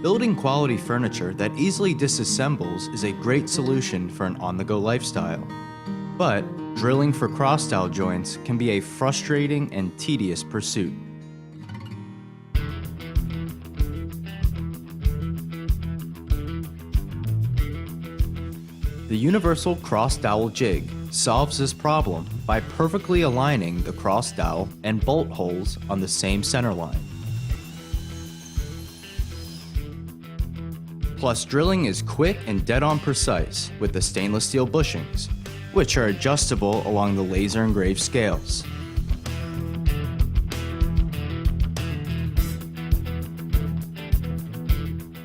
Building quality furniture that easily disassembles is a great solution for an on-the-go lifestyle. But drilling for cross-dowel joints can be a frustrating and tedious pursuit. The universal cross-dowel jig solves this problem by perfectly aligning the cross-dowel and bolt holes on the same center line. Plus, drilling is quick and dead-on precise with the stainless steel bushings, which are adjustable along the laser engraved scales.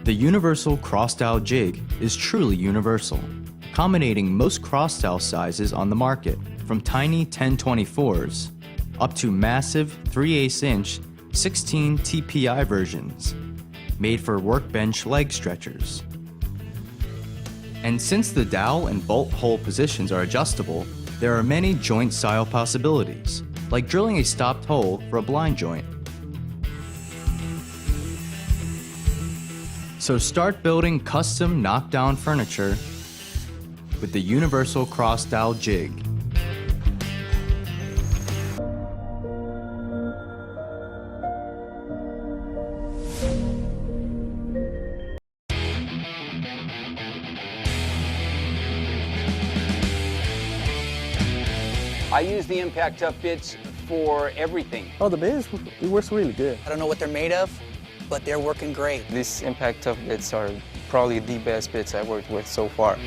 The universal cross-dowel jig is truly universal, accommodating most cross-dowel sizes on the market, from tiny 1024s up to massive 3/8 inch 16 TPI versions, made for workbench leg stretchers. And since the dowel and bolt hole positions are adjustable, there are many joint style possibilities, like drilling a stopped hole for a blind joint. So start building custom knockdown furniture with the universal cross-dowel jig. I use the impact tough bits for everything. Oh, the bit it works really good. I don't know what they're made of, but they're working great. These impact tough bits are probably the best bits I've worked with so far.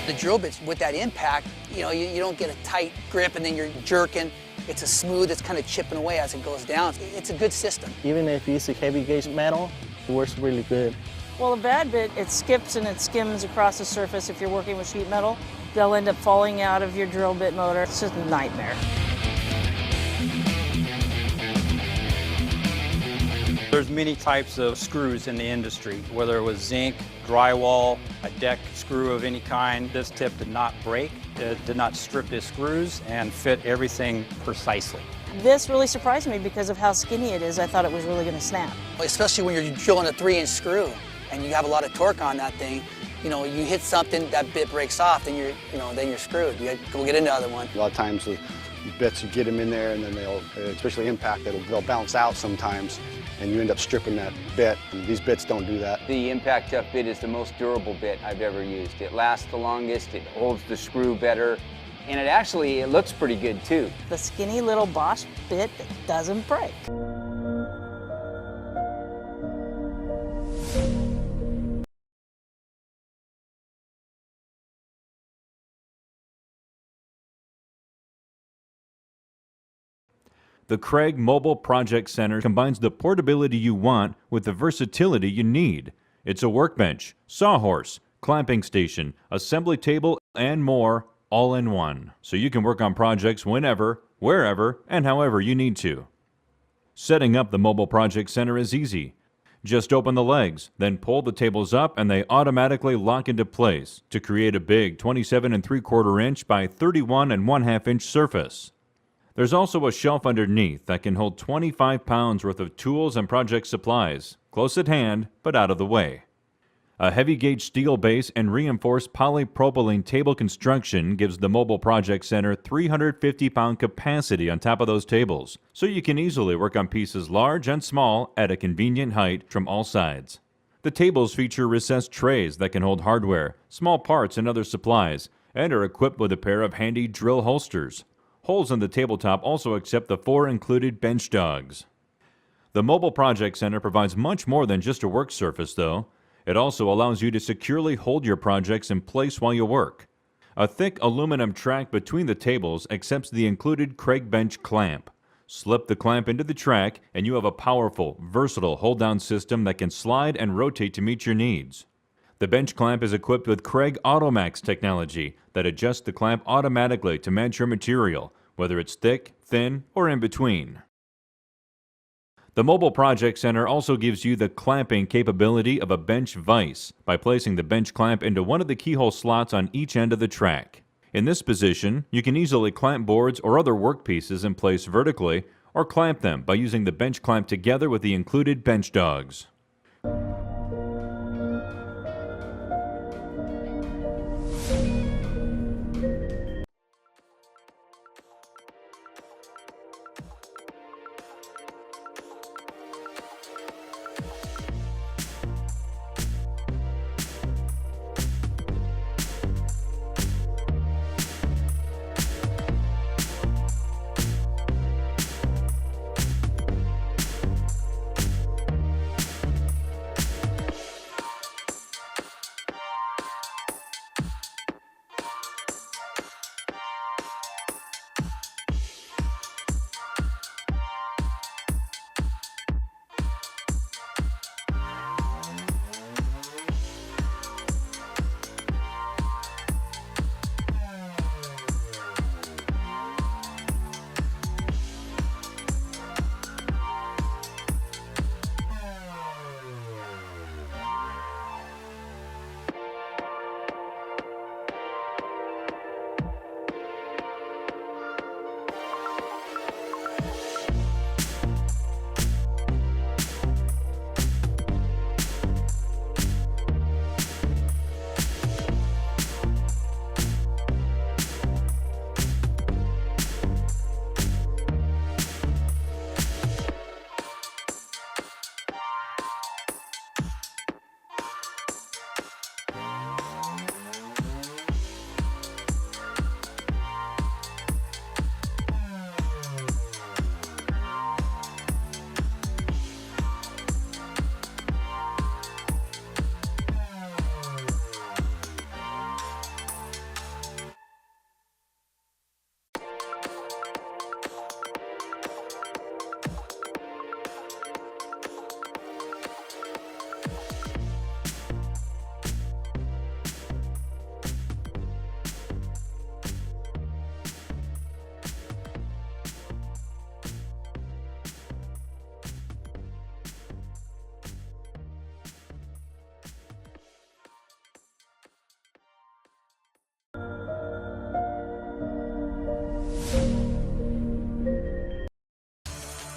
The drill bits with that impact, you don't get a tight grip and then you're jerking. It's a smooth, it's kind of chipping away as it goes down. It's a good system. Even if you use a heavy gauge metal, it works really good. Well, a bad bit, it skips and it skims across the surface if you're working with sheet metal. They'll end up falling out of your drill bit motor. It's just a nightmare. There's many types of screws in the industry, whether it was zinc, drywall, a deck screw of any kind. This tip did not break. It did not strip the screws and fit everything precisely. This really surprised me because of how skinny it is. I thought it was really going to snap. Especially when you're drilling a 3-inch screw and you have a lot of torque on that thing. You hit something, that bit breaks off, then you're screwed. You have to go get another one. A lot of times the bits, you get them in there and then they'll, especially impact, they'll bounce out sometimes and you end up stripping that bit. And these bits don't do that. The impact tough bit is the most durable bit I've ever used. It lasts the longest, it holds the screw better, and it looks pretty good too. The skinny little Bosch bit that doesn't break. The Craig Mobile Project Center combines the portability you want with the versatility you need. It's a workbench, sawhorse, clamping station, assembly table, and more, all in one. So you can work on projects whenever, wherever, and however you need to. Setting up the Mobile Project Center is easy. Just open the legs, then pull the tables up and they automatically lock into place to create a big 27 3/4 inch by 31 1/2 inch surface. There's also a shelf underneath that can hold 25 pounds worth of tools and project supplies, close at hand, but out of the way. A heavy gauge steel base and reinforced polypropylene table construction gives the Mobile Project Center 350-pound capacity on top of those tables, so you can easily work on pieces large and small at a convenient height from all sides. The tables feature recessed trays that can hold hardware, small parts, and other supplies, and are equipped with a pair of handy drill holsters. Holes in the tabletop also accept the 4 included bench dogs. The Mobile Project Center provides much more than just a work surface, though. It also allows you to securely hold your projects in place while you work. A thick aluminum track between the tables accepts the included Craig bench clamp. Slip the clamp into the track and you have a powerful, versatile hold-down system that can slide and rotate to meet your needs. The bench clamp is equipped with Craig AutoMax technology that adjusts the clamp automatically to match your material, whether it's thick, thin, or in between. The Mobile Project Center also gives you the clamping capability of a bench vise by placing the bench clamp into one of the keyhole slots on each end of the track. In this position, you can easily clamp boards or other workpieces in place vertically or clamp them by using the bench clamp together with the included bench dogs.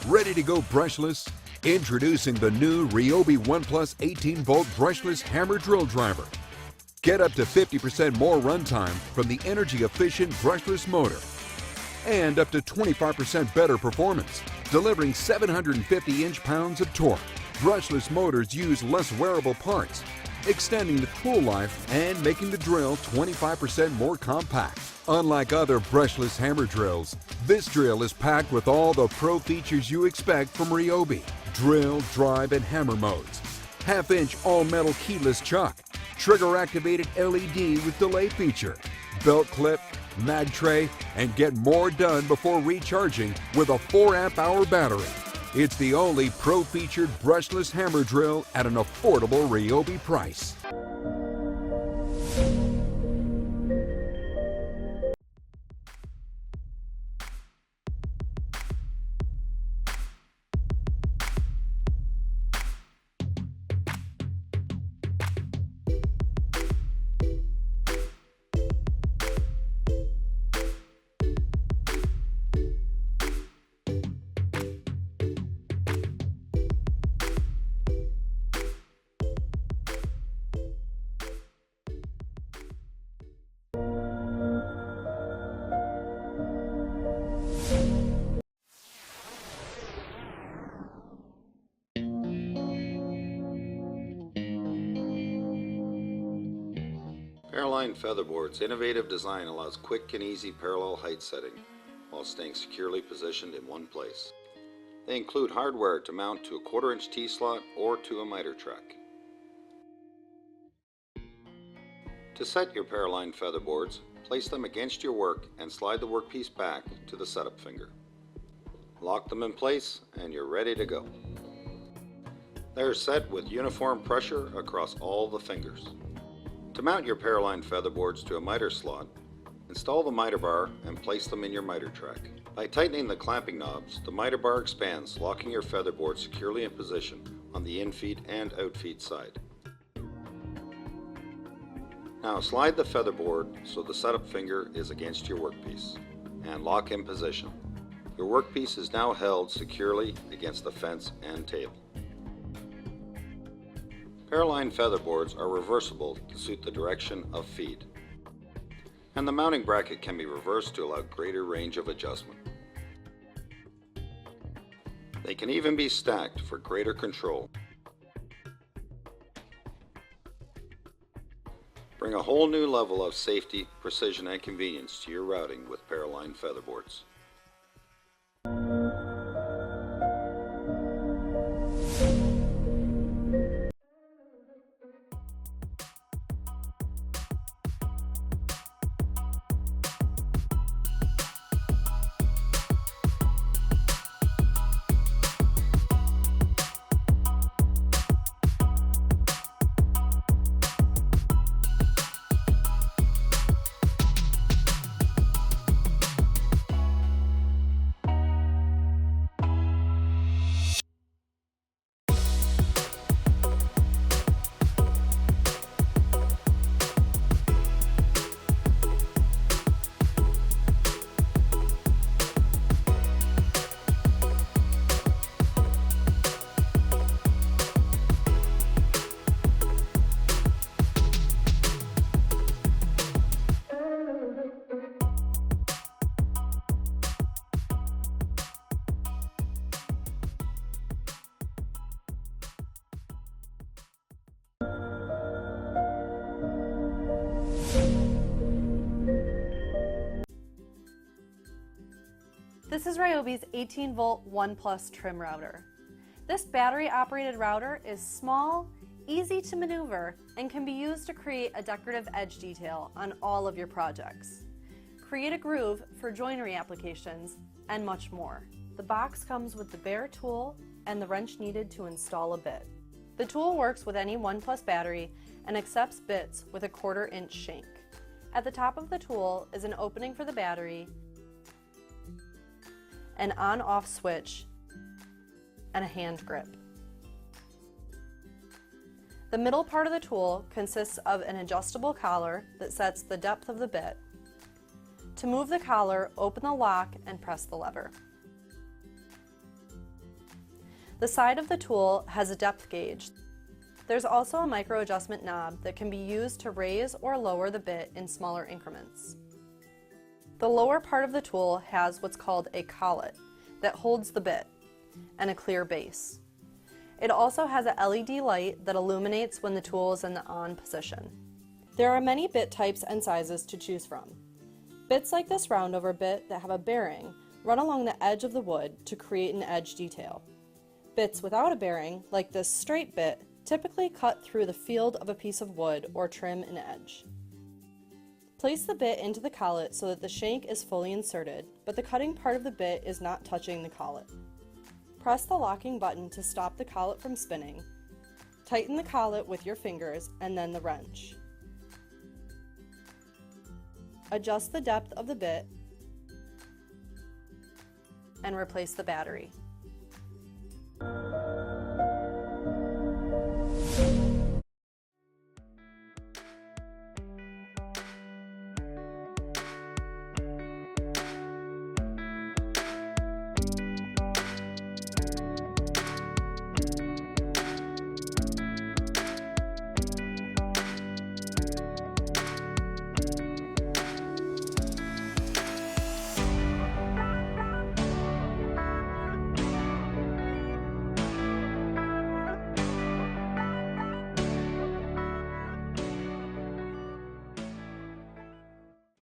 Ready to go brushless? Introducing the new Ryobi One Plus 18-volt brushless hammer drill driver. Get up to 50% more runtime from the energy-efficient brushless motor. And up to 25% better performance, delivering 750 inch-pounds of torque. Brushless motors use less wearable parts, extending the tool life and making the drill 25% more compact. Unlike other brushless hammer drills, this drill is packed with all the pro features you expect from Ryobi. Drill, drive, and hammer modes. Half-inch all-metal keyless chuck. Trigger-activated LED with delay feature. Belt clip, mag tray, and get more done before recharging with a 4 amp-hour battery. It's the only pro-featured brushless hammer drill at an affordable Ryobi price. Airline Featherboard's innovative design allows quick and easy parallel height setting while staying securely positioned in one place. They include hardware to mount to a 1/4 inch T-slot or to a miter track. To set your Paraline Featherboards, place them against your work and slide the workpiece back to the setup finger. Lock them in place and you're ready to go. They're set with uniform pressure across all the fingers. To mount your Paraline Featherboards to a miter slot, install the miter bar and place them in your miter track. By tightening the clamping knobs, the miter bar expands, locking your featherboard securely in position on the in-feed and out-feed side. Now slide the featherboard so the setup finger is against your workpiece and lock in position. Your workpiece is now held securely against the fence and table. Paraline featherboards are reversible to suit the direction of feed, and the mounting bracket can be reversed to allow greater range of adjustment. They can even be stacked for greater control. Bring a whole new level of safety, precision, and convenience to your routing with Paraline featherboards. This is Ryobi's 18-volt 1 Plus trim router. This battery-operated router is small, easy to maneuver, and can be used to create a decorative edge detail on all of your projects. Create a groove for joinery applications, and much more. The box comes with the bare tool and the wrench needed to install a bit. The tool works with any 1 Plus battery and accepts bits with a 1/4 inch shank. At the top of the tool is an opening for the battery, an on-off switch, and a hand grip. The middle part of the tool consists of an adjustable collar that sets the depth of the bit. To move the collar, open the lock and press the lever. The side of the tool has a depth gauge. There's also a micro adjustment knob that can be used to raise or lower the bit in smaller increments. The lower part of the tool has what's called a collet that holds the bit and a clear base. It also has a LED light that illuminates when the tool is in the on position. There are many bit types and sizes to choose from. Bits like this roundover bit that have a bearing run along the edge of the wood to create an edge detail. Bits without a bearing, like this straight bit, typically cut through the field of a piece of wood or trim an edge. Place the bit into the collet so that the shank is fully inserted, but the cutting part of the bit is not touching the collet. Press the locking button to stop the collet from spinning. Tighten the collet with your fingers and then the wrench. Adjust the depth of the bit and replace the battery.